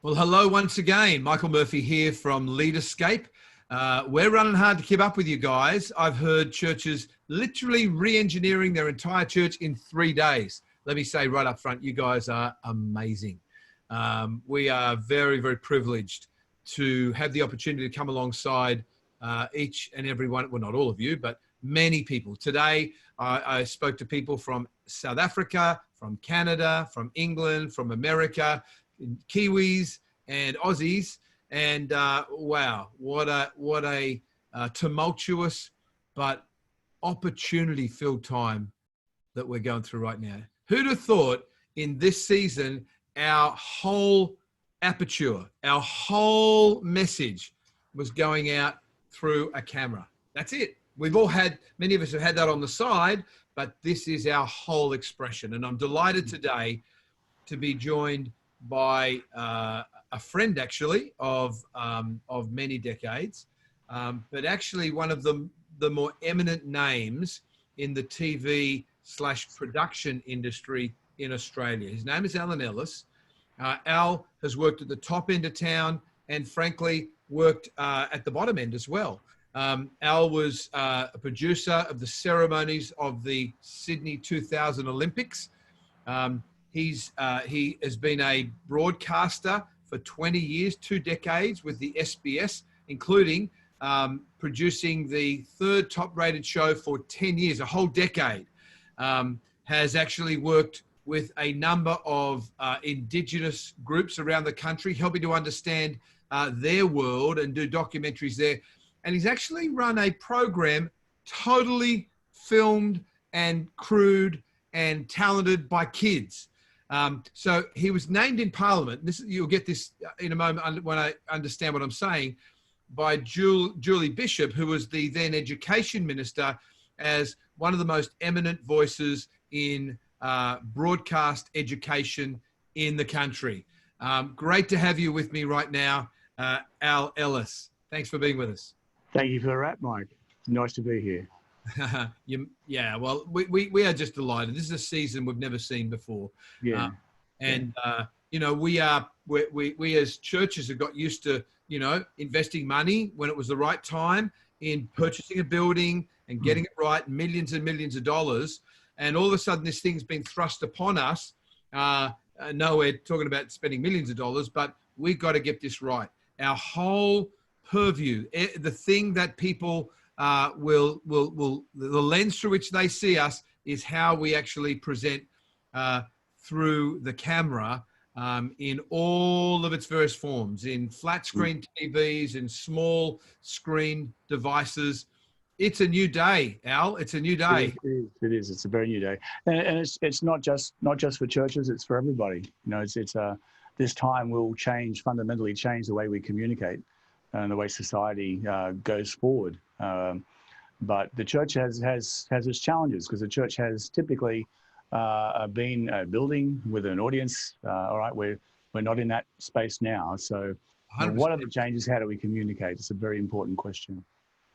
Well, hello once again. Michael Murphy here from Leaderscape. We're running hard to keep up with you guys. I've heard churches literally re-engineering their entire church in 3 days. Let me say right up front, you guys are amazing. We are very, very privileged to have the opportunity to come alongside each and every one, well, not all of you, but many people. Today, I spoke to people from South Africa, from Canada, from England, from America, Kiwis and Aussies, and wow, what a tumultuous but opportunity-filled time that we're going through right now. Who'd have thought in this season our whole aperture, our whole message was going out through a camera? That's it. We've all had, many of us have had that on the side, but this is our whole expression. And I'm delighted today to be joined by a friend, actually, of many decades, but actually one of the more eminent names in the TV/production industry in Australia. His name is Ellis. Al has worked at the top end of town and, frankly, worked at the bottom end as well. Al was a producer of the ceremonies of the Sydney 2000 Olympics. He has been a broadcaster for 20 years, 2 decades with the SBS, including producing the 3rd top-rated show for 10 years, a whole decade. Has actually worked with a number of Indigenous groups around the country, helping to understand their world and do documentaries there. And he's actually run a program totally filmed and crewed and talented by kids. So he was named in Parliament. You'll get this in a moment when I understand what I'm saying, by Julie Bishop, who was the then Education Minister, as one of the most eminent voices in broadcast education in the country. Great to have you with me right now, Al Ellis. Thanks for being with us. Thank you for that, Mike. Nice to be here. Yeah, well, we are just delighted. This is a season we've never seen before. Yeah. You know, we as churches have got used to, you know, investing money when it was the right time in purchasing a building and getting it right, millions and millions of dollars. And all of a sudden this thing's been thrust upon us. No, we're talking about spending millions of dollars, but we've got to get this right. Our whole purview, the thing that people the lens through which they see us is how we actually present through the camera in all of its various forms, in flat screen TVs, in small screen devices. It's a new day, Al. It's a new day. It is. It's a very new day, and it's not just for churches. It's for everybody. You know, this time will fundamentally change the way we communicate and the way society goes forward. But the church has its challenges, because the church has typically been a building with an audience. All right, we're not in that space now. So 100%. What are the changes? How do we communicate? It's a very important question.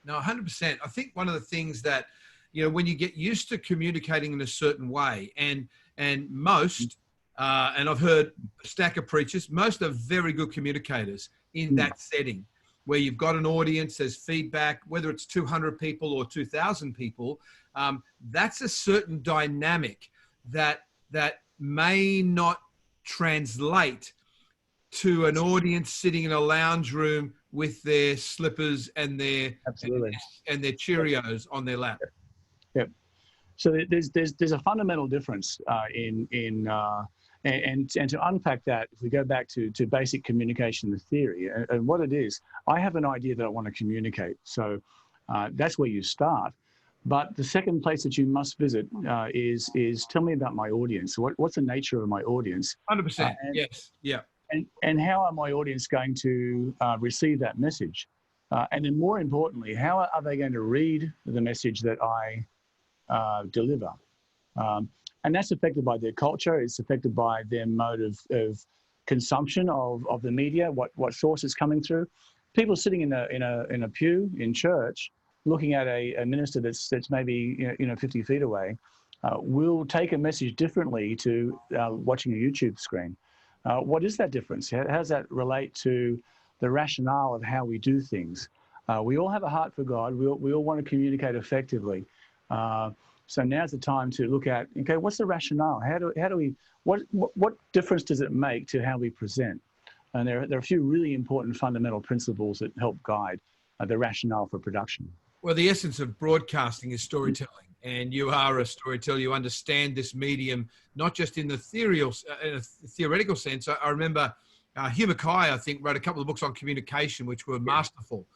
No, 100%. I think one of the things that, you know, when you get used to communicating in a certain way, and most, and I've heard a stack of preachers, most are very good communicators in that setting, where you've got an audience, there's feedback, whether it's 200 people or 2,000 people. That's a certain dynamic that may not translate to an audience sitting in a lounge room with their slippers and their Cheerios on their lap. Yep. So there's a fundamental difference and to unpack that, if we go back to basic communication, the theory, and what it is, I have an idea that I want to communicate. So that's where you start. But the second place that you must visit is tell me about my audience. So what's the nature of my audience? 100%. Yes. Yeah. And how are my audience going to receive that message? And then more importantly, how are they going to read the message that I deliver? And that's affected by their culture. It's affected by their mode of consumption of the media, what source is coming through. People sitting in a pew in church, looking at a minister that's maybe 50 feet away, will take a message differently to watching a YouTube screen. What is that difference? How does that relate to the rationale of how we do things? We all have a heart for God. We all want to communicate effectively. So now's the time to look at, okay, what's the rationale? How do we, what difference does it make to how we present? And there are a few really important fundamental principles that help guide the rationale for production. Well, the essence of broadcasting is storytelling, and you are a storyteller. You understand this medium, not just in the theoretical sense. I remember Hugh Mackay, I think, wrote a couple of books on communication, which were masterful.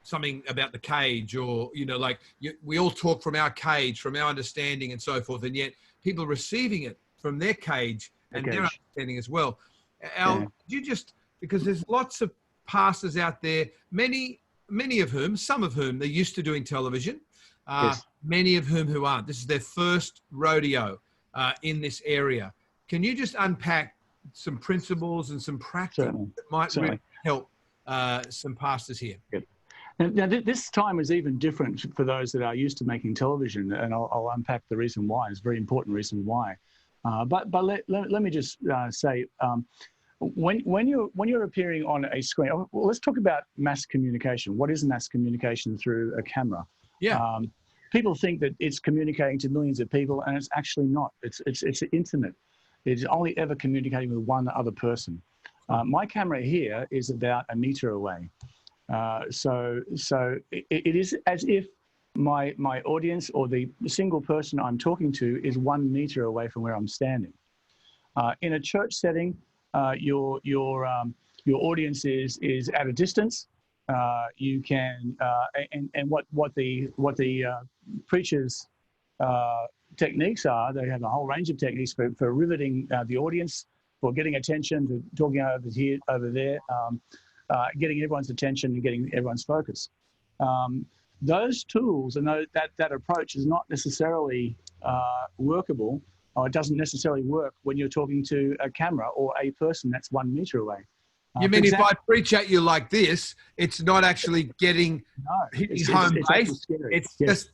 Something about the cage, or, we all talk from our cage, from our understanding and so forth. And yet people receiving it from their cage and their understanding as well. Al, because there's lots of pastors out there, some of whom they're used to doing television, many of whom who aren't. This is their first rodeo in this area. Can you just unpack some principles and some practice that might really help some pastors here? Good. Now, this time is even different for those that are used to making television, and I'll unpack the reason why. It's a very important reason why. But let me just say, when you're appearing on a screen, let's talk about mass communication. What is mass communication through a camera? Yeah. People think that it's communicating to millions of people, and it's actually not. It's intimate. It's only ever communicating with one other person. My camera here is about a meter away. So it is as if my audience, or the single person I'm talking to, is 1 meter away from where I'm standing. In a church setting, your audience is at a distance. You can and what the preacher's techniques are. They have a whole range of techniques for riveting the audience, for getting attention, to talking over here, over there. Getting everyone's attention and getting everyone's focus. Those tools and that approach is not necessarily workable, or it doesn't necessarily work when you're talking to a camera or a person that's 1 meter away. You mean if I preach at you like this, it's not actually hitting home base? It's just...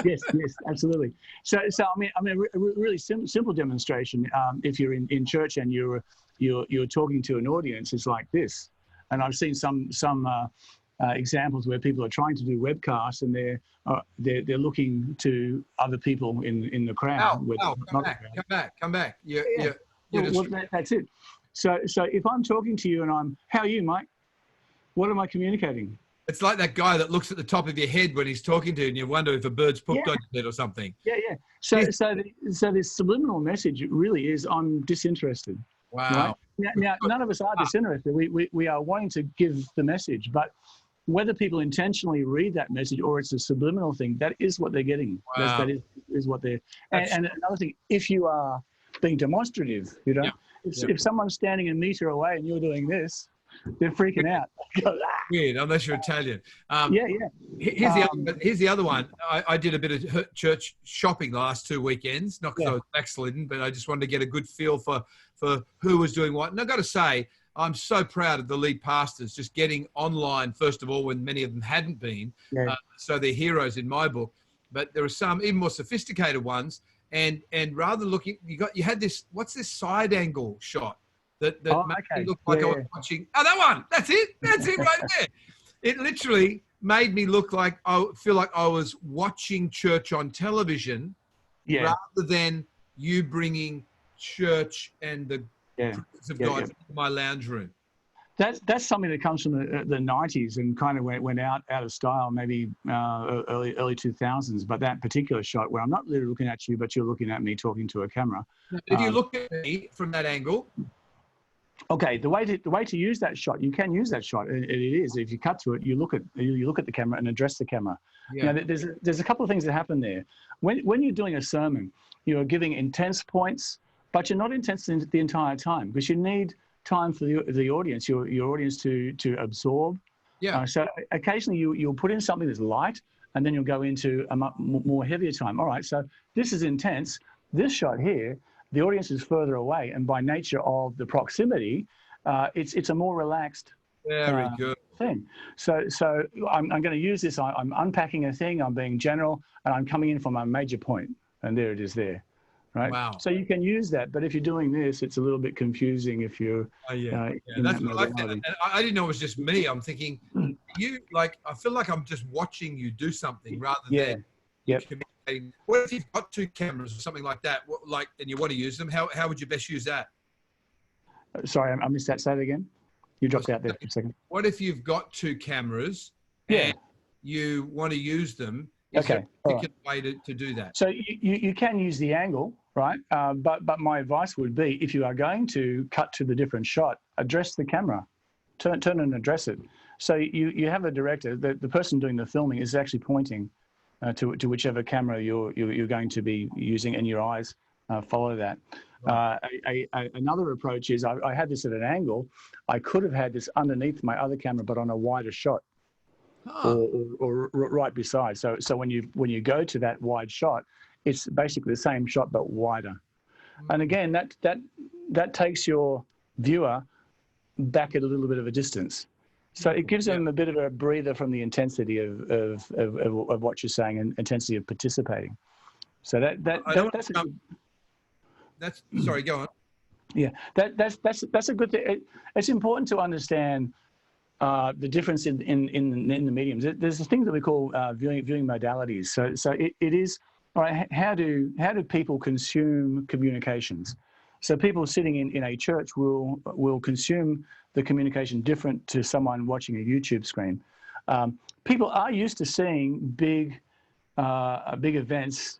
Yes, absolutely. So I mean, a really simple demonstration. If you're in church and you're talking to an audience, is like this. And I've seen some examples where people are trying to do webcasts, and they're looking to other people in the crowd. Come back. That's it. So if I'm talking to you and how are you, Mike? What am I communicating? It's like that guy that looks at the top of your head when he's talking to you, and you wonder if a bird's pooped on your head or something. Yeah. So this subliminal message really is, I'm disinterested. Wow. Right? Now, none of us are disinterested. We are wanting to give the message, but whether people intentionally read that message or it's a subliminal thing, that is what they're getting. Wow. That is what they're... And another thing, if you are being demonstrative, if someone's standing a meter away and you're doing this, they're freaking out. Weird, unless you're Italian. Here's the other one. I did a bit of church shopping the last 2 weekends, not because I was backslidden, but I just wanted to get a good feel for who was doing what. And I've got to say, I'm so proud of the lead pastors just getting online, first of all, when many of them hadn't been. Yeah. So they're heroes in my book. But there are some even more sophisticated ones. And rather looking, you had this, what's this side angle shot? That made me look like I was watching. Oh, that one. That's it. That's it right there. It literally made me look like I feel like I was watching church on television, rather than you bringing church and the presence of God into my lounge room. That's something that comes from the 90s and kind of went out of style, maybe early 2000s. But that particular shot where I'm not really looking at you, but you're looking at me talking to a camera. If you look at me from that angle. Okay, the way to use that shot, you can use that shot. It is, if you cut to it, you look at the camera and address the camera. Yeah. Now, there's a couple of things that happen there. When you're doing a sermon, you're giving intense points, but you're not intense the entire time, because you need time for the audience, your audience to absorb. Yeah. So occasionally you'll put in something that's light, and then you'll go into a more heavier time. All right, so this is intense. This shot here, the audience is further away, and by nature of the proximity, it's a more relaxed Very good thing. So I'm going to use this. I'm unpacking a thing. I'm being general, and I'm coming in from a major point, and there it is there, right? Wow. So you can use that, but if you're doing this, it's a little bit confusing if you're Oh yeah, in that's that what I like. modality. And I didn't know it was just me. I'm thinking, you like, I feel like I'm just watching you do something rather Yeah. than you Yep. communicating. What if you've got 2 cameras or something like that? Like, and you want to use them? How would you best use that? Sorry, I missed that. Say it again. You dropped out there for a second. What if you've got 2 cameras Yeah. and you want to use them? Is there a particular way to do that? So you can use the angle, right? But my advice would be, if you are going to cut to the different shot, address the camera, turn and address it. So you have a director, the person doing the filming is actually pointing to whichever camera you're going to be using, and your eyes follow that. Right. Another approach is I had this at an angle. I could have had this underneath my other camera, but on a wider shot. Or right beside. So when you go to that wide shot, it's basically the same shot but wider. And again, that takes your viewer back at a little bit of a distance. So it gives them a bit of a breather from the intensity of what you're saying and intensity of participating. So that's sorry, go on. Yeah, that's a good thing. It's important to understand the difference in the mediums. There's this thing that we call viewing modalities. So it is, all right, how do people consume communications? So people sitting in a church will consume the communication different to someone watching a YouTube screen. People are used to seeing big events,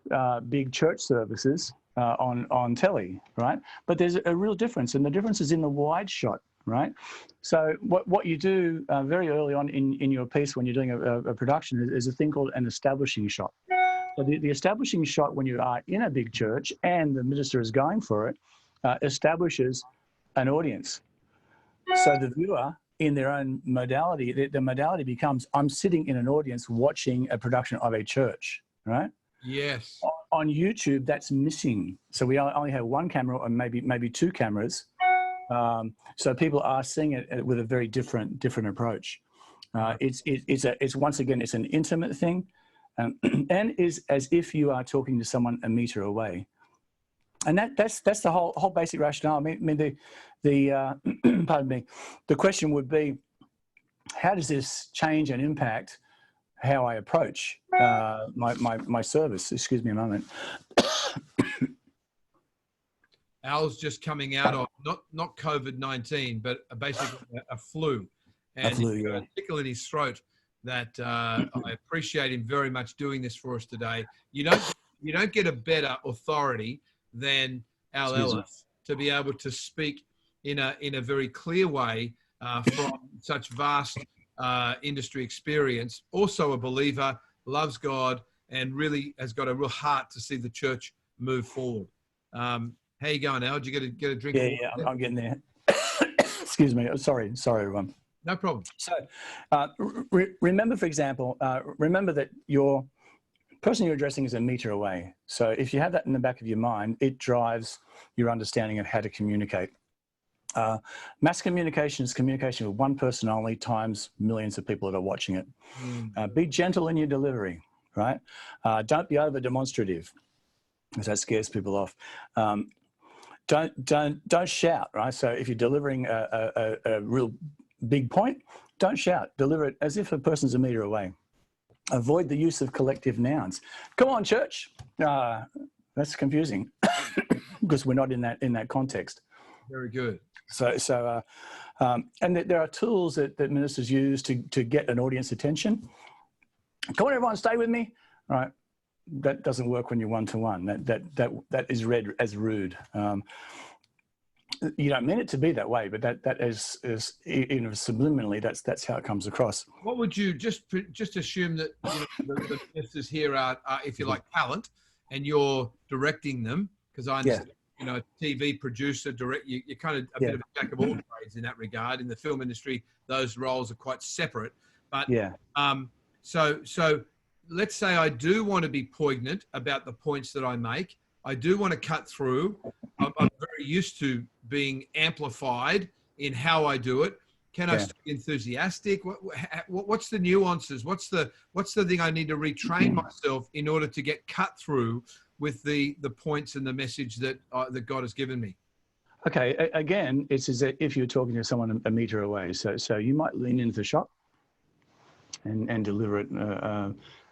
big church services on telly, right? But there's a real difference, and the difference is in the wide shot. Right. So what you do very early on in your piece when you're doing a production is a thing called an establishing shot. So the establishing shot, when you are in a big church and the minister is going for it, establishes an audience. So the viewer, in their own modality, the modality becomes, I'm sitting in an audience watching a production of a church, right? Yes. On YouTube, that's missing. So we only have 1 camera or maybe 2 cameras. So people are seeing it with a very different approach. It's once again, it's an intimate thing, and is as if you are talking to someone a meter away. And that's the whole basic rationale. I mean the pardon me, the question would be, how does this change and impact how I approach my service? Excuse me a moment. Al's just coming out of not COVID-19, but basically a flu, and he's got a tickle in his throat. That I appreciate him very much doing this for us today. You don't get a better authority than Al Ellis to be able to speak in a very clear way from such vast industry experience. Also a believer, loves God, and really has got a real heart to see the church move forward. How you going, Al? Did you get a drink? Yeah, I'm getting there. Excuse me. Sorry, everyone. No problem. So remember, for example, remember that your person you're addressing is a meter away. So if you have that in the back of your mind, it drives your understanding of how to communicate. Mass communication is communication with one person only times millions of people that are watching it. Be gentle in your delivery, right? Don't be over demonstrative, because that scares people off. Don't shout, right? So if you're delivering a real big point, don't shout. Deliver it as if a person's a meter away. Avoid the use of collective nouns. Come on, church. That's confusing because we're not in that context. Very good. So and there are tools that ministers use to get an audience attention. Come on, everyone, stay with me. All right. That doesn't work when you're one-to-one. That is read as rude. You don't mean it to be that way, but that is subliminally that's how it comes across. What would you just assume that the ministers here are, if you like, talent, and you're directing them? Because I understand, TV producer, you're kind of a bit of a jack of all trades in that regard. In the film industry, those roles are quite separate. But so let's say I do want to be poignant about the points that I make. I do want to cut through. I'm very used to being amplified in how I do it. Can I stay enthusiastic? What's the nuances? What's the thing I need to retrain myself in order to get cut through with the points and the message that that God has given me. Okay, again, it's as if you're talking to someone a meter away. So you might lean into the shot and deliver it,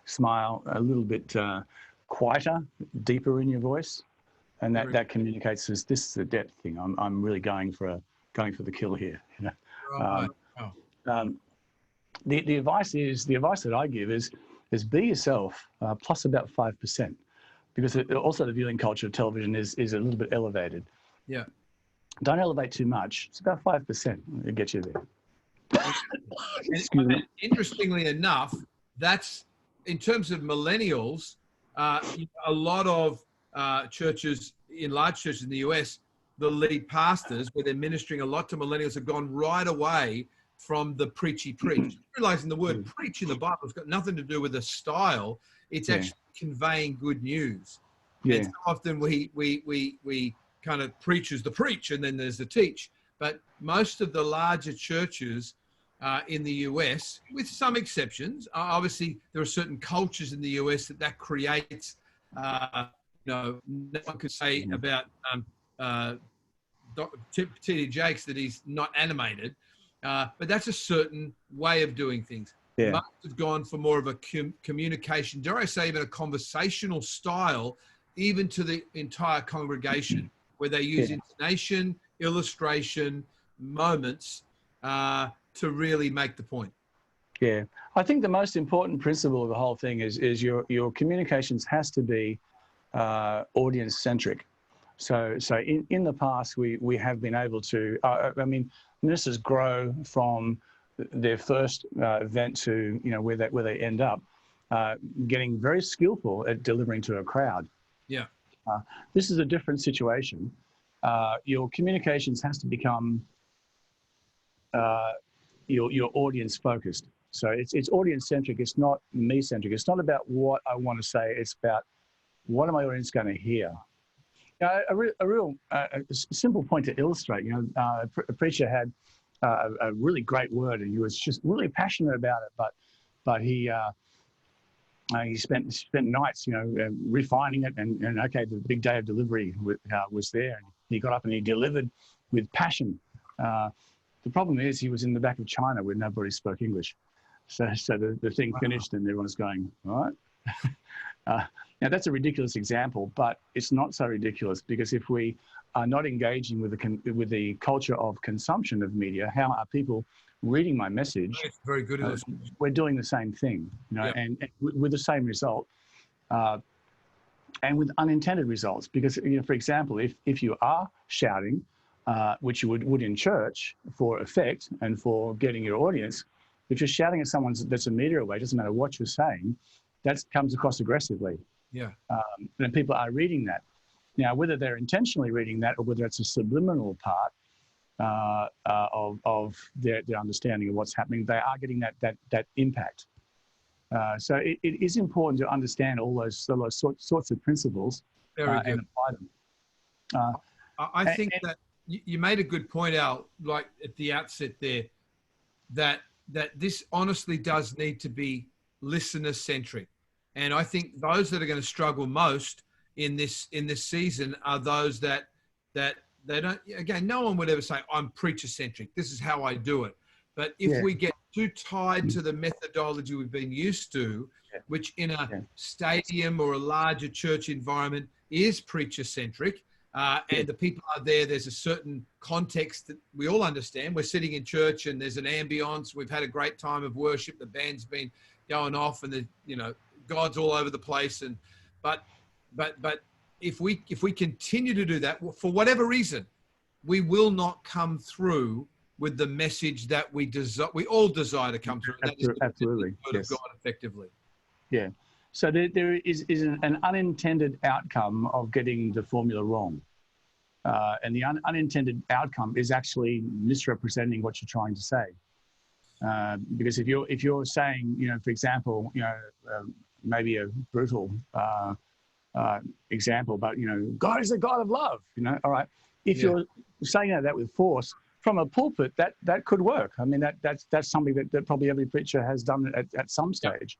smile a little bit quieter, deeper in your voice, and that communicates as this is the depth thing. I'm really going for the kill here. You know? Right. The advice that I give is be yourself plus about 5%, because also the viewing culture of television is a little bit elevated. Yeah. Don't elevate too much. It's about 5%. It'll get you there. Excuse me. Interestingly enough, that's in terms of millennials. A lot of churches, in large churches in the US, the lead pastors, where they're ministering a lot to millennials, have gone right away from the preachy preach. Realizing the word preach in the Bible has got nothing to do with the style. It's actually conveying good news. Yeah. And so often we kind of preachers the preach and then there's the teach. But most of the larger churches in the US, with some exceptions, obviously there are certain cultures in the US that creates, no one could say about T.D. Jakes that he's not animated, but that's a certain way of doing things. Yeah. Most have gone for more of a communication, dare I say even a conversational style, even to the entire congregation, where they use intonation, illustration, moments to really make the point. Yeah, I think the most important principle of the whole thing is your communications has to be audience centric. So in the past we have been able to. I mean, ministers grow from their first event to where they end up, getting very skillful at delivering to a crowd. Yeah. This is a different situation. Your communications has to become your audience focused. So it's audience centric. It's not me centric. It's not about what I want to say. It's about what am my audience going to hear. A real simple point to illustrate. A preacher had a really great word, and he was just really passionate about it. But he spent nights, refining it, and okay, the big day of delivery was there, and he got up and he delivered with passion. The problem is he was in the back of China where nobody spoke English, so the thing finished and everyone's going, all right. Now that's a ridiculous example, but it's not so ridiculous, because if we are not engaging with the culture of consumption of media, how are people reading my message? It's very good. We're doing the same thing, and with the same result, and with unintended results. Because for example, if you are shouting, which you would in church for effect and for getting your audience, if you're shouting at someone that's a meter away, doesn't matter what you're saying, that comes across aggressively. Yeah. And people are reading that. Now, whether they're intentionally reading that or whether it's a subliminal part of their understanding of what's happening, they are getting that impact. So it is important to understand all those sorts of principles and apply them. I think that you made a good point, Al, like at the outset there, that this honestly does need to be listener-centric. And I think those that are going to struggle most in this season are those that they don't. Again, no one would ever say I'm preacher-centric. This is how I do it. But if we get too tied to the methodology we've been used to, which in a stadium or a larger church environment is preacher-centric, and the people are there, there's a certain context that we all understand. We're sitting in church and there's an ambience. We've had a great time of worship. The band's been going off and God's all over the place. But if we continue to do that, for whatever reason, we will not come through with the message that we all desire to come through. Absolutely. The word of God effectively. Yeah. So there is an unintended outcome of getting the formula wrong. And the unintended outcome is actually misrepresenting what you're trying to say. Because if you're saying, for example, maybe a brutal example, but God is a God of love. All right. If you're saying that with force from a pulpit, that could work. I mean, that's something that probably every preacher has done at some stage.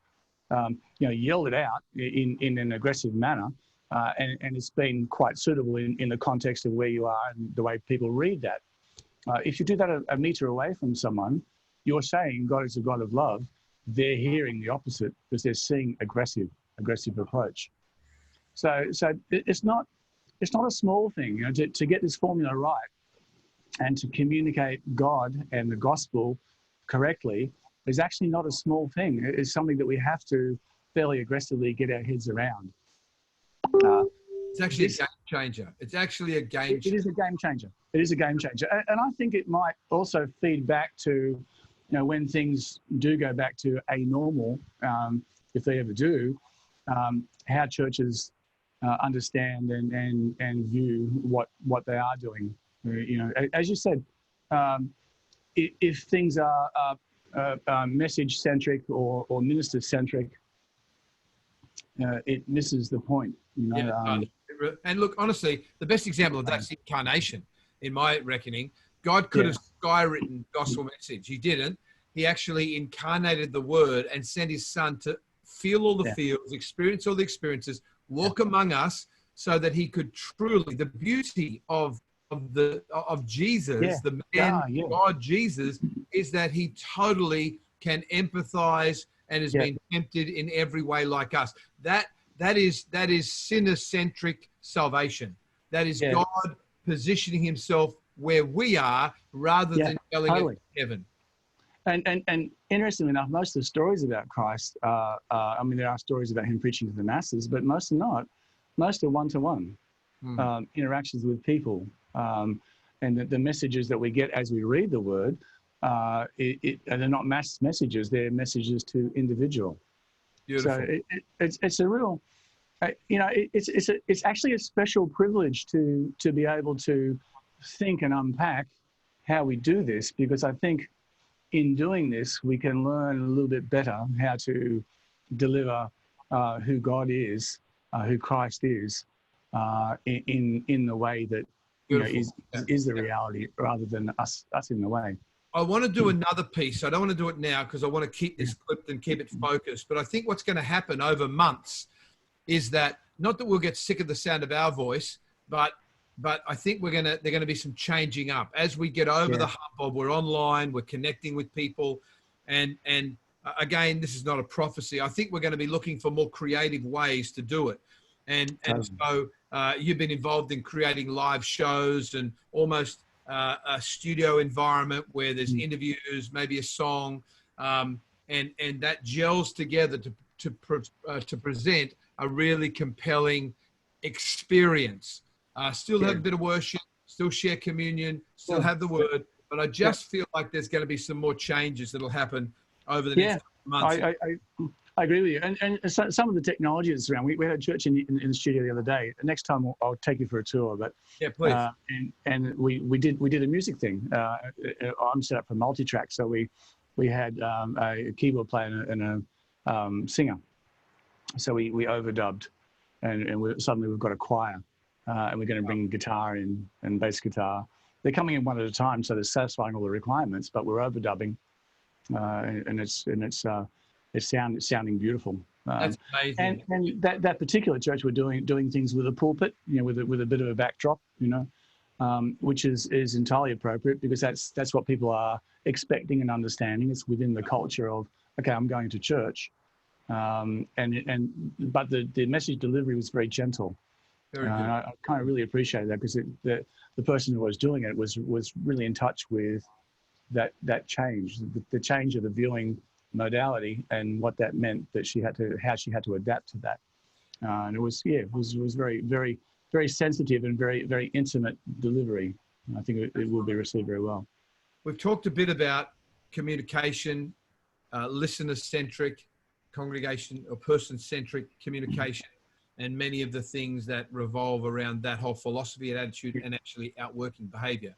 Yelled it out in an aggressive manner. and it's been quite suitable in the context of where you are and the way people read that. If you do that a meter away from someone, you're saying God is a God of love. They're hearing the opposite because they're seeing aggressive approach. So it's not a small thing, to get this formula right and to communicate God and the gospel correctly is actually not a small thing. It's something that we have to fairly aggressively get our heads around. It's actually a game changer. It's actually a game changer. It is a game changer. It is a game changer. And I think it might also feed back to, when things do go back to a normal, if they ever do, how churches understand and view what they are doing. As you said, if things are message-centric or minister-centric, it misses the point. And look, honestly, the best example of that's incarnation, in my reckoning. God could have skywritten gospel message. He didn't. He actually incarnated the word and sent his son to feel all the feels, experience all the experiences, walk among us, so that he could truly, the beauty of Jesus, the man, God Jesus, is that he totally can empathize and has been tempted in every way like us. That is sinner-centric salvation. That is God positioning himself where we are rather than yelling at heaven. And interestingly enough, most of the stories about Christ, there are stories about him preaching to the masses, but most are not. Most are one-to-one interactions with people. And the messages that we get as we read the word, they're not mass messages, they're messages to individual. Beautiful. So it's a real, it's actually a special privilege to be able to think and unpack how we do this, because I think in doing this, we can learn a little bit better how to deliver who God is, who Christ is, in the way that is the reality, rather than us in the way. I want to do another piece. I don't want to do it now because I want to keep this clipped and keep it focused. But I think what's going to happen over months is that, not that we'll get sick of the sound of our voice, but I think there are going to be some changing up as we get over the hump of we're online, we're connecting with people, and again, this is not a prophecy. I think we're going to be looking for more creative ways to do it, and so you've been involved in creating live shows and almost a studio environment where there's interviews, maybe a song, and that gels together to present a really compelling experience. Still have a bit of worship, still share communion, still have the word, but I just feel like there's going to be some more changes that'll happen over the next months. I agree with you. And some of the technology that's around, we had a church in the studio the other day. Next time I'll take you for a tour. But please. And we did a music thing. I'm set up for multi-track, so we had a keyboard player and a singer. So we overdubbed, and suddenly we've got a choir, and we're going to bring guitar in and bass guitar. They're coming in one at a time, so they're satisfying all the requirements. But we're overdubbing, and it's sounding beautiful. That's amazing. And that particular church, we're doing things with a pulpit, with a bit of a backdrop, which is entirely appropriate, because that's what people are expecting and understanding. It's within the culture of, okay, I'm going to church, but the message delivery was very gentle. Very good. I kind of really appreciated that, because the person who was doing it was really in touch with that change, the change of the viewing modality and what that meant, how she had to adapt to that. And it was very, very, very sensitive and very, very intimate delivery. I think it will be received very well. We've talked a bit about communication, listener-centric congregation or person-centric communication, and many of the things that revolve around that whole philosophy and attitude and actually outworking behavior.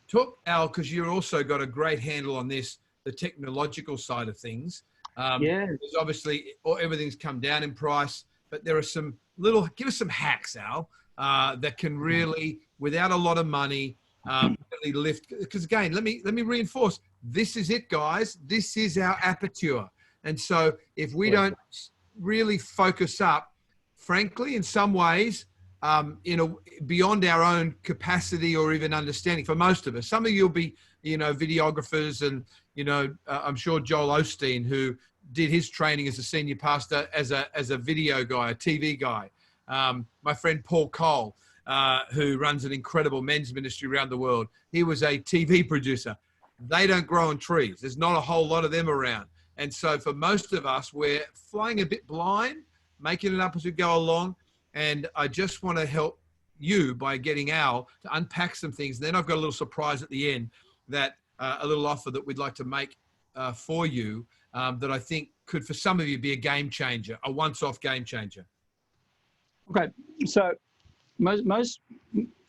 Talk, Al, because you've also got a great handle on this, the technological side of things. Because obviously everything's come down in price, but there are some give us some hacks, Al, that can really, without a lot of money, really lift. Because again, let me reinforce, this is it, guys. This is our aperture. And so if we don't really focus up, frankly, in some ways, beyond our own capacity or even understanding for most of us. Some of you will be, videographers, and, I'm sure Joel Osteen, who did his training as a senior pastor, as a video guy, a TV guy. My friend Paul Cole, who runs an incredible men's ministry around the world. He was a TV producer. They don't grow on trees. There's not a whole lot of them around. And so for most of us, we're flying a bit blind, making it up as we go along. And I just want to help you by getting Al to unpack some things. And then I've got a little surprise at the end, that a little offer that we'd like to make for you, that I think could, for some of you, be a game changer, a once-off game changer. Okay, so most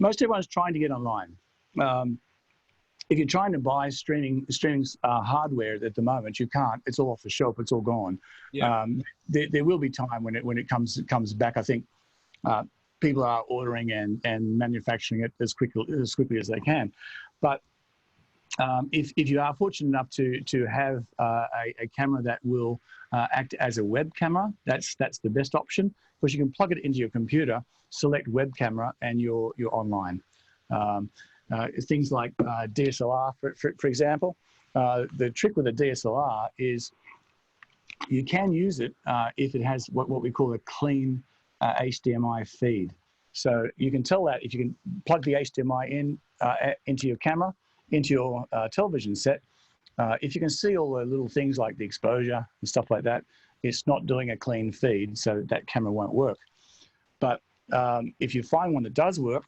everyone's trying to get online. If you're trying to buy streaming hardware at the moment, you can't. It's all off the shelf. It's all gone. Yeah. There will be time when it comes back. I think people are ordering and manufacturing it as quickly as they can. But if you are fortunate enough to have a camera that will act as a web camera, that's the best option, because you can plug it into your computer, select web camera, and you're online. Things like DSLR, for example. The trick with a DSLR is you can use it if it has what we call a clean HDMI feed. So you can tell that if you can plug the HDMI into your camera, into your television set, if you can see all the little things like the exposure and stuff like that, it's not doing a clean feed, so that camera won't work. But if you find one that does work,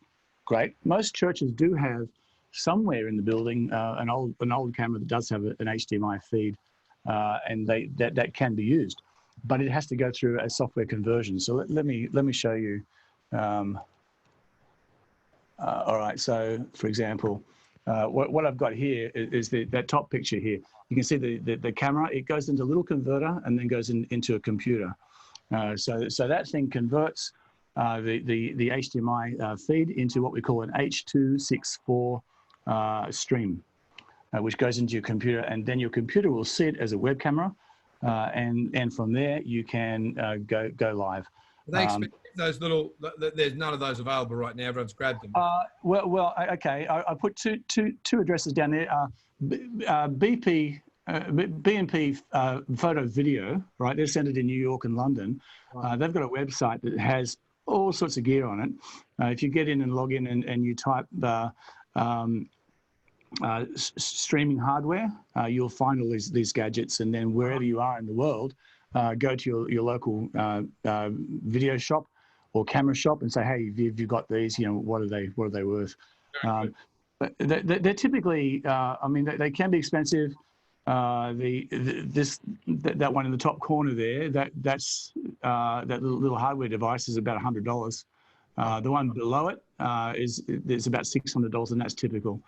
great. Most churches do have somewhere in the building an old camera that does have an HDMI feed, and that can be used, but it has to go through a software conversion. So let me show you. All right. So for example, what I've got here is that top picture here. You can see the camera. It goes into a little converter and then goes into a computer. So that thing converts the HDMI feed into what we call an H.264 stream, which goes into your computer, and then your computer will see it as a web camera, and from there you can go live. They expect those little. There's none of those available right now. Everyone's grabbed them. Well, okay. I put two addresses down there. BP. B&P Photo Video, right? They're centered in New York and London. Right. They've got a website that has all sorts of gear on it. If you get in and log in and you type streaming hardware, you'll find all these gadgets, and then wherever you are in the world, go to your local video shop or camera shop and say, hey, have you got these? What are they worth? But they're typically, they can be expensive. That one in the top corner there, that's that little hardware device is about $100. The one below it is about $600, and that's typical.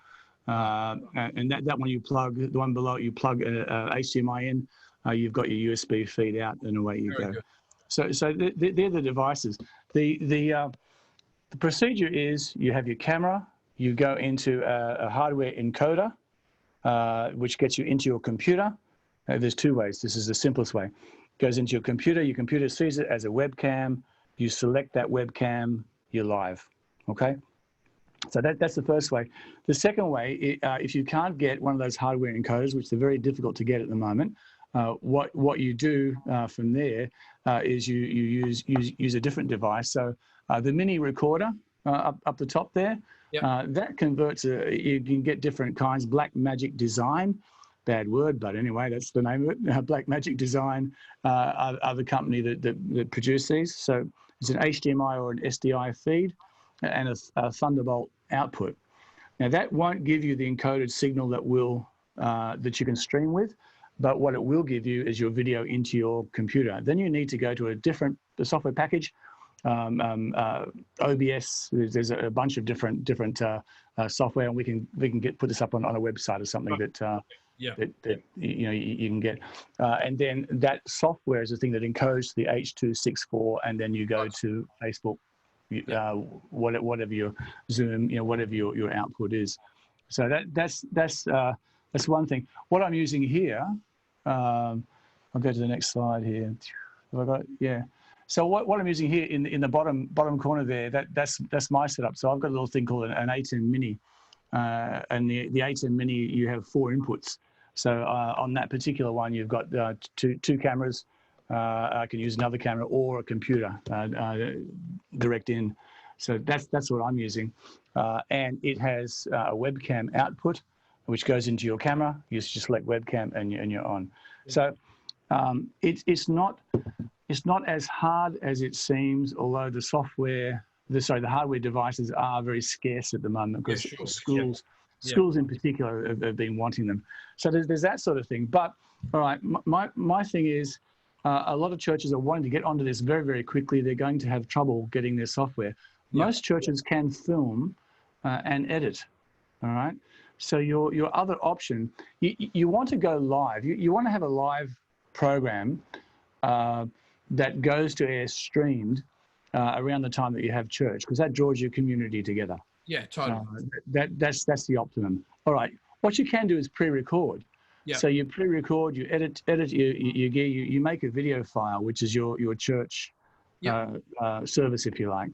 And that one the one below it, you plug HDMI in, you've got your USB feed out, and away you go. So they're the devices. The procedure is you have your camera, you go into a hardware encoder, which gets you into your computer. There's two ways. This is the simplest way. It goes into your computer sees it as a webcam, you select that webcam, you're live, okay? So that's the first way. The second way, if you can't get one of those hardware encoders, which they're very difficult to get at the moment, what you do from there is you use a different device. So the mini recorder up the top there, yep. That converts, you can get different kinds. Black Magic Design, bad word, but anyway, that's the name of it. Black Magic Design are the company that produce these. So it's an HDMI or an SDI feed and a Thunderbolt output. Now that won't give you the encoded signal that you can stream with, but what it will give you is your video into your computer. Then you need to go to the software package. OBS. There's a bunch of different software, and we can put this up on a website or something that you can get. And then that software is the thing that encodes the H.264, and then you go to Facebook, whatever your Zoom, whatever your output is. So that's one thing. What I'm using here, I'll go to the next slide here. Have I got it? Yeah. So what I'm using here in the bottom corner there, that's my setup. So I've got a little thing called an A10 Mini, and the A10 Mini, you have 4 inputs. So on that particular one, you've got two cameras. I can use another camera or a computer direct in. So that's what I'm using, and it has a webcam output, which goes into your camera. You just select webcam and you're on. So it's not as hard as it seems, although the hardware devices are very scarce at the moment because schools in particular have been wanting them. So there's that sort of thing. But all right, my thing is a lot of churches are wanting to get onto this very, very quickly. They're going to have trouble getting their software. Most churches can film and edit. All right. So your other option, you want to go live. You want to have a live program that goes to air streamed around the time that you have church, because that draws your community together. Yeah, totally. That's the optimum. All right. What you can do is pre-record. Yeah. So you pre-record, you edit you make a video file, which is your church service, if you like.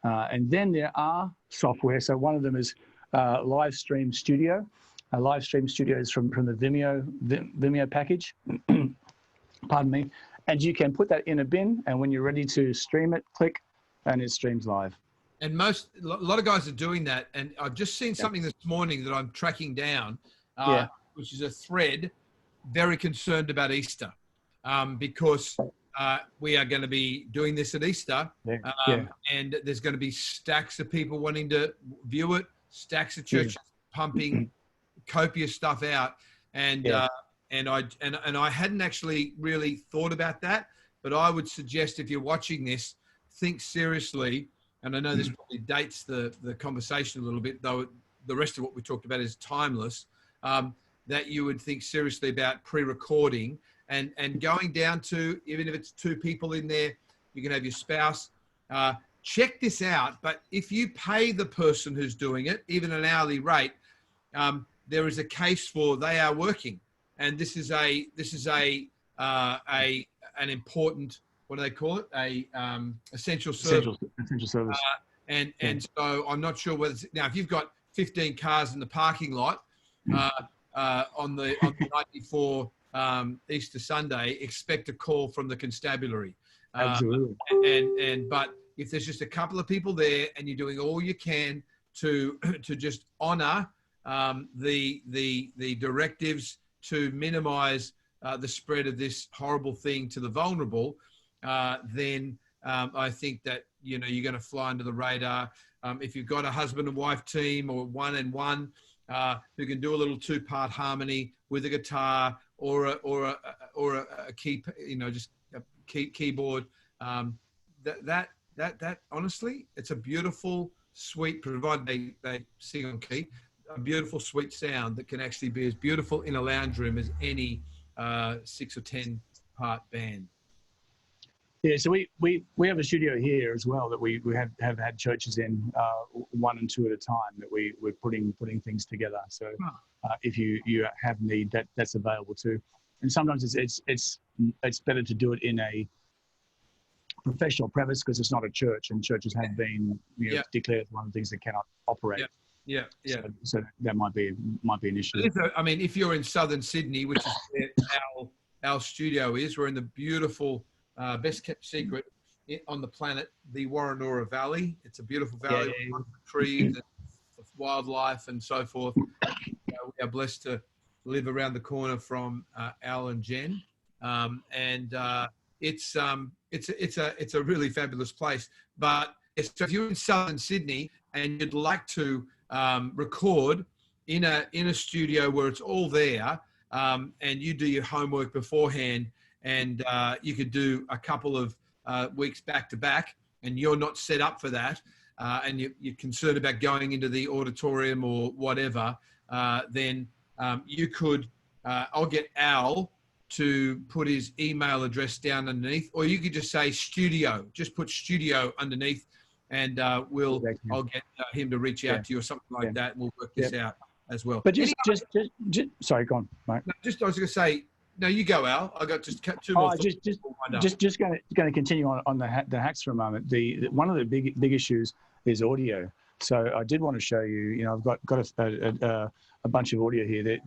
And then there are software. So one of them is Live Stream Studio. Live Stream Studio is from the Vimeo package. Pardon me. And you can put that in a bin, and when you're ready to stream it, click, and it streams live. And a lot of guys are doing that. And I've just seen something this morning that I'm tracking down, which is a thread very concerned about Easter, because we are going to be doing this at Easter, and there's going to be stacks of people wanting to view it, stacks of churches pumping copious stuff out, and I hadn't actually really thought about that, but I would suggest if you're watching this, think seriously. And I know this probably dates the conversation a little bit, though the rest of what we talked about is timeless. That you would think seriously about pre-recording and going down to, even if it's 2 people in there, you can have your spouse. Check this out. But if you pay the person who's doing it, even an hourly rate, there is a case for they are working. And this is an important, what do they call it? Essential service. Essential service. And so I'm not sure whether now if you've got 15 cars in the parking lot on the night before Easter Sunday, expect a call from the constabulary. Absolutely. But if there's just a couple of people there and you're doing all you can to just honour the directives to minimise the spread of this horrible thing to the vulnerable, then I think that you're going to fly under the radar. If you've got a husband and wife team or 1 and 1 who can do a little 2-part harmony with a guitar or a key, just a keyboard, that honestly, it's a beautiful, sweet, provided they sing on key, a beautiful, sweet sound that can actually be as beautiful in a lounge room as any 6 or 10 part band. Yeah, so we have a studio here as well that we have had churches in 1 and 2 at a time that we're putting things together. So if you have need, that's available too. And sometimes it's better to do it in a professional premise because it's not a church, and churches have been declared one of the things that cannot operate. Yeah. So that might be an issue. I mean, if you're in southern Sydney, which is where our studio is, we're in the beautiful, best kept secret on the planet, the Warrenora Valley. It's a beautiful valley with trees and wildlife and so forth. We are blessed to live around the corner from Al and Jen, and it's a really fabulous place. But so if you're in southern Sydney and you'd like to record in a studio where it's all there, and you do your homework beforehand, and you could do a couple of weeks back to back, and you're not set up for that, and you're concerned about going into the auditorium or whatever, then you could, I'll get Al to put his email address down underneath, or you could just say studio, just put studio underneath, and I'll get him to reach out to you or something like that, and we'll work this out as well. But just sorry, go on, Mike. No, I was going to say, No, you go, Al. I got just two Oh, more thoughts. just going to continue on the hacks for a moment. One of the big issues is audio. So I did want to show you. I've got a bunch of audio here.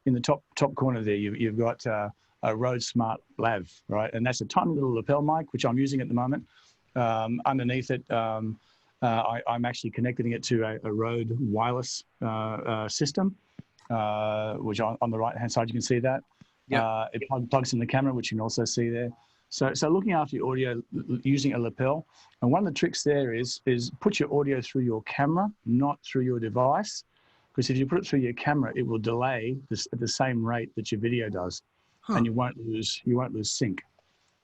In the top corner there, you've got a Rode Smart Lav, right? And that's a tiny little lapel mic, which I'm using at the moment. Underneath it, I'm actually connecting it to a Rode wireless system, which on the right-hand side, you can see that. Yep. It plugs in the camera, which you can also see there. So looking after your audio using a lapel, and one of the tricks there is put your audio through your camera, not through your device, because if you put it through your camera, it will delay at the same rate that your video does, and you won't lose sync.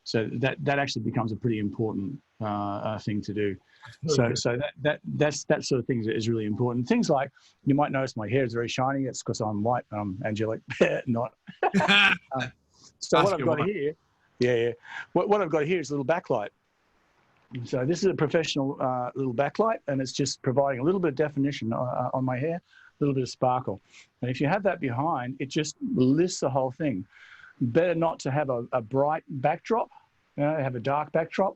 So that actually becomes a pretty important thing to do. So that sort of thing is really important. Things like, you might notice my hair is very shiny. It's because I'm white. I'm angelic, not. So what I've got here, what I've got here is a little backlight. So this is a professional little backlight, and it's just providing a little bit of definition on my hair, a little bit of sparkle. And if you have that behind, it just lifts the whole thing. Better not to have a bright backdrop, have a dark backdrop.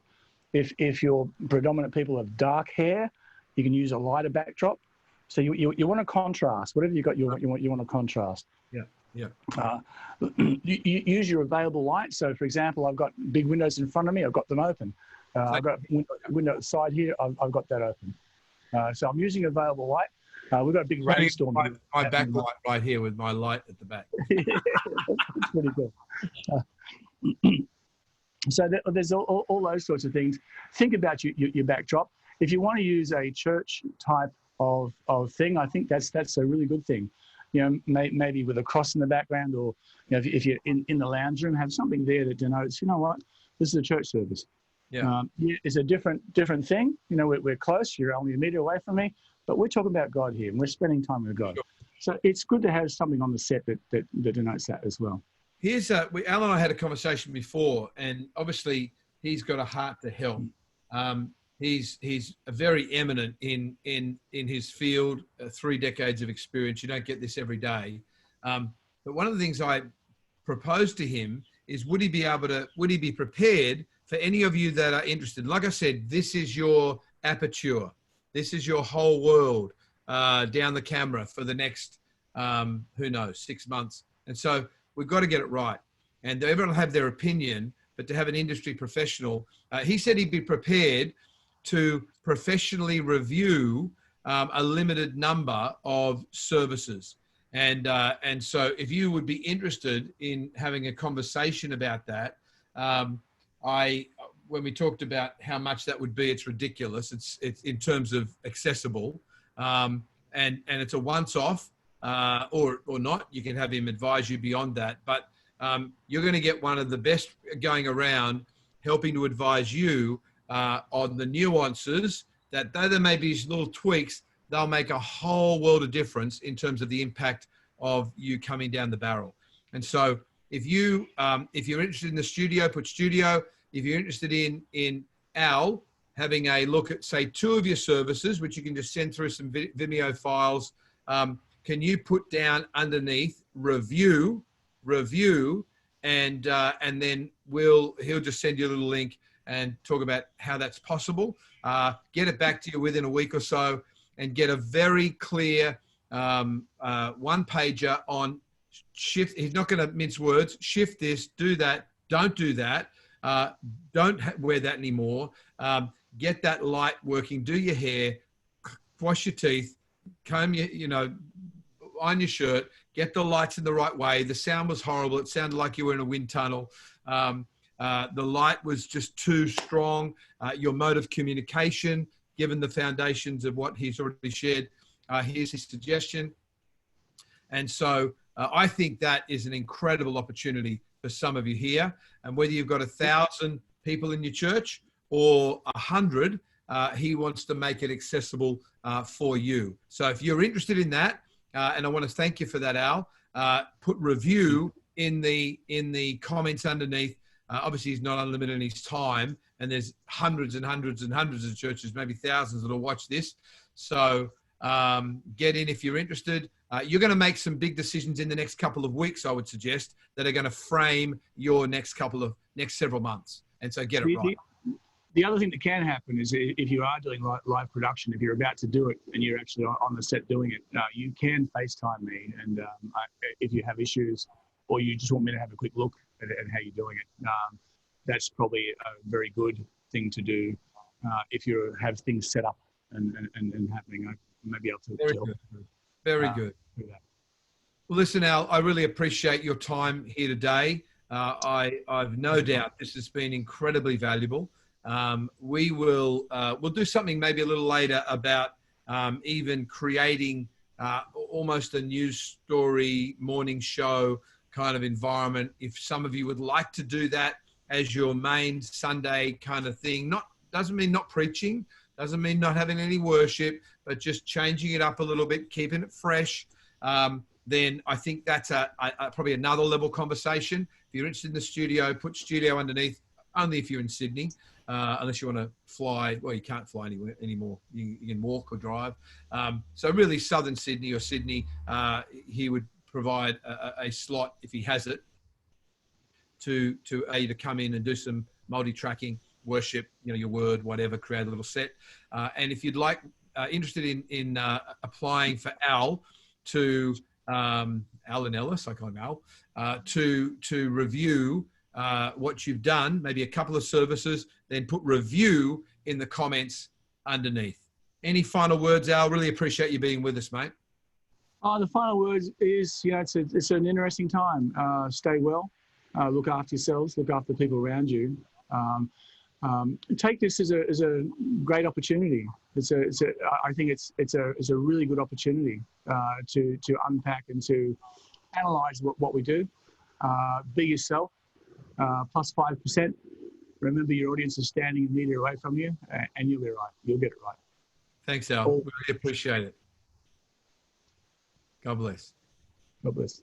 If your predominant people have dark hair, you can use a lighter backdrop. So you want to contrast. Whatever you got, you want to contrast. Yeah. You use your available light. So, for example, I've got big windows in front of me. I've got them open. I've got a window at the side here. I've got that open. So I'm using available light. We've got a big rainstorm. My backlight right here with my light at the back. That's pretty cool. So there's all those sorts of things. Think about your backdrop. If you want to use a church type of thing, I think that's a really good thing. Maybe with a cross in the background, or if you're in the lounge room, have something there that denotes, this is a church service. Yeah. It's a different thing. We're close. You're only a meter away from me, but we're talking about God here, and we're spending time with God. Sure. So it's good to have something on the set that denotes that as well. Here's Al and I had a conversation before, and obviously he's got a heart to help. He's very eminent in his field, 3 decades of experience. You don't get this every day. But one of the things I proposed to him is, would he be prepared for any of you that are interested? Like I said, this is your aperture. This is your whole world down the camera for the next, 6 months. And so we've got to get it right. And everyone will have their opinion, but to have an industry professional, he said he'd be prepared to professionally review a limited number of services. And so if you would be interested in having a conversation about that, when we talked about how much that would be, it's ridiculous. It's in terms of accessible, and it's a once-off, or not. You can have him advise you beyond that, but you're going to get one of the best going around, helping to advise you on the nuances that, though there may be little tweaks, they'll make a whole world of difference in terms of the impact of you coming down the barrel. And so if you're interested in the studio, put studio. If you're interested in Al having a look at, say, 2 of your services, which you can just send through some Vimeo files, can you put down underneath review, and then he'll just send you a little link and talk about how that's possible. Get it back to you within a week or so, and get a very clear one-pager on shift. He's not going to mince words. Shift this, do that, don't do that. Don't wear that anymore. Get that light working. Do your hair, wash your teeth, comb iron your shirt. Get the lights in the right way. The sound was horrible. It sounded like you were in a wind tunnel. The light was just too strong. Your mode of communication, given the foundations of what he's already shared, here's his suggestion. And so I think that is an incredible opportunity for some of you here. And whether you've got 1,000 people in your church or 100, he wants to make it accessible for you. So if you're interested in that, and I want to thank you for that, Al, put review in the comments underneath. Obviously, he's not unlimited in his time, and there's hundreds and hundreds and hundreds of churches, maybe thousands, that will watch this. So Get in if you're interested. You're going to make some big decisions in the next couple of weeks, I would suggest, that are going to frame your next several months. And so get it right. The other thing that can happen is if you are doing live production, if you're about to do it and you're actually on the set doing it, you can FaceTime me. And if you have issues or you just want me to have a quick look at how you're doing it, that's probably a very good thing to do if you have things set up and happening. I may be able to help. Very good. Well, listen, Al, I really appreciate your time here today. I've no doubt this has been incredibly valuable. We'll do something maybe a little later about even creating almost a news story morning show kind of environment. If some of you would like to do that as your main Sunday kind of thing, doesn't mean not preaching, doesn't mean not having any worship, but just changing it up a little bit, keeping it fresh. Then I think that's probably another level conversation. If you're interested in the studio, put studio underneath, only if you're in Sydney. Unless you want to fly. Well, you can't fly anywhere anymore. You can walk or drive. So really southern Sydney or Sydney, he would provide a slot, if he has it, to either come in and do some multi-tracking, worship, your word, whatever, create a little set. And if you'd like, interested in applying for Al to, Al and Ellis, I call him Al, to review what you've done, maybe a couple of services, then put review in the comments underneath. Any final words, Al? Really appreciate you being with us, mate. The final words is, it's an interesting time. Stay well, look after yourselves, look after the people around you. Take this as a great opportunity. I think it's a really good opportunity to unpack and to analyze what we do. Be yourself. Plus 5%. Remember, your audience is standing a meter away from you, and you'll be right. You'll get it right. Thanks, Al. Really appreciate it. God bless. God bless.